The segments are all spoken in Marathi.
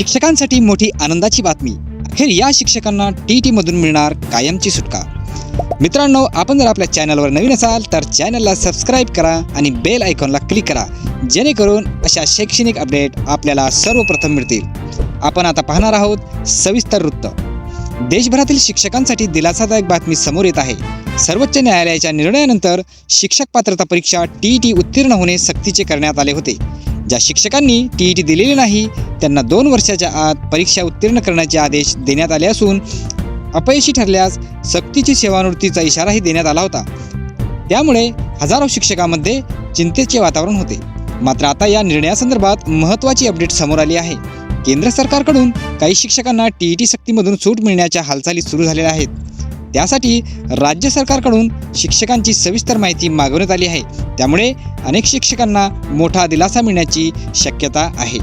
शिक्षकांसाठी मोठी आनंदाची बातमी। अखेर या शिक्षकांना टीईटी मधून मिळणार कायमची सुटका। मित्रांनो, आपण जर आपल्या चॅनलवर नवीन असाल तर चॅनलला सबस्क्राइब करा आणि बेल आयकॉनला क्लिक करा, जेणेकरून अशा शैक्षणिक अपडेट आपल्याला सर्वप्रथम मिळतील। आपण आता पाहणार आहोत सविस्तर वृत्त। देशभरातील शिक्षकांसाठी दिलासादायक बातमी समोर येत आहे। सर्वोच्च न्यायालयाच्या निर्णयानंतर शिक्षक पात्रता परीक्षा टीईटी उत्तीर्ण होणे सक्तीचे करण्यात आले होते। ज्या शिक्षकांनी टीईटी दिलेली नाही त्यांना 2 वर्षाच्या आत परीक्षा उत्तीर्ण करण्याचे आदेश देण्यात आले असून अपयशी ठरल्यास सक्तीची सेवानिवृत्तीचा इशाराही देण्यात आला होता। त्यामुळे हजारो शिक्षकांमध्ये चिंतेचे वातावरण होते। मात्र आता या निर्णयासंदर्भात महत्त्वाची अपडेट समोर आली आहे। केंद्र सरकारकडून काही शिक्षकांना टीईटी सक्तीमधून सूट मिळण्याच्या हालचाली सुरू झालेल्या आहेत। त्यासाठी राज्य सरकारकडून शिक्षकांची सविस्तर माहिती मागवण्यात आली आहे। त्यामुळे अनेक शिक्षकांना मोठा दिलासा मिळण्याची शक्यता आहे।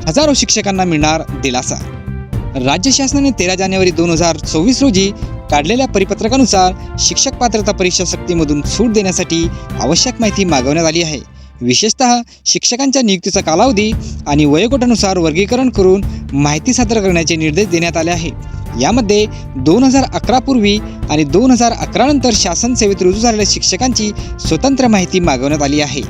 हजारो शिक्षकांना मिळणार दिलासा। राज्य शासनाने 13 जानेवारी 2024 रोजी काढलेल्या परिपत्रकानुसार शिक्षक पात्रता परीक्षा सक्तीमधून सूट देण्यासाठी आवश्यक माहिती मागवण्यात आली आहे। विशेषतः शिक्षकांच्या नियुक्तीचा कालावधी आणि वयोगटानुसार वर्गीकरण करून माहिती सादर करण्याचे निर्देश देण्यात आले आहे। यामध्ये 2011 पूर्वी आणि 2011 नंतर शासन सेवेत रुजू झालेल्या शिक्षकांची स्वतंत्र माहिती मागवण्यात आली आहे।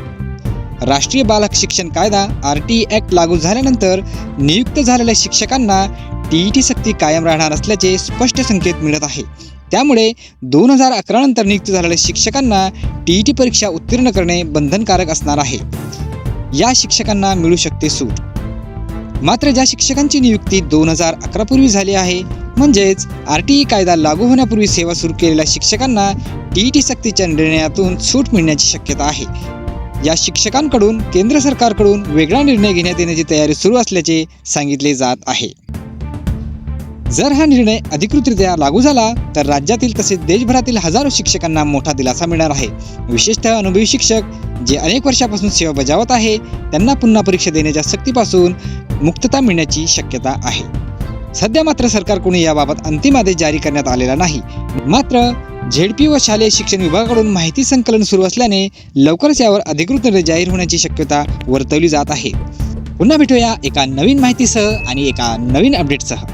राष्ट्रीय बाल शिक्षण कायदा RTE ॲक्ट लागू झाल्यानंतर नियुक्त झालेल्या शिक्षकांना टीईटी सक्ती कायम राहणार असल्याचे स्पष्ट संकेत मिळत आहे। त्यामुळे 2011 नंतर नियुक्त झालेल्या शिक्षकांना टीईटी परीक्षा उत्तीर्ण करणे बंधनकारक असणार आहे। या शिक्षकांना मिळू शकते सूट। मात्र ज्या शिक्षकांची नियुक्ती 2011 पूर्वी झाली आहे, म्हणजेच RTE कायदा लागू होण्यापूर्वी सेवा सुरू केलेल्या शिक्षकांना टीईटी सक्तीच्या निर्णयातून सूट मिळण्याची शक्यता आहे। या शिक्षकांकडून केंद्र सरकारकडून वेगळा निर्णय घेण्यात येण्याची तयारी सुरू असल्याचे सांगितले जात आहे। जर हा निर्णय अधिकृतरित्या लागू झाला तर राज्यातील तसेच देशभरातील हजारो शिक्षकांना मोठा दिलासा मिळणार आहे। विशेषतः अनुभवी शिक्षक जे अनेक वर्षापासून सेवा बजावत आहे त्यांना पुन्हा परीक्षा देण्याच्या सक्तीपासून मुक्तता मिळण्याची शक्यता आहे। सध्या मात्र सरकारकडून याबाबत अंतिम आदेश जारी करण्यात आलेला नाही। मात्र झेडपी व शालेय शिक्षण विभागाकडून माहिती संकलन सुरू असल्याने लवकरच यावर अधिकृत निर्णय जाहीर होण्याची शक्यता वर्तवली जात आहे। पुन्हा भेटूया एका नवीन माहितीसह आणि एका नवीन अपडेटसह।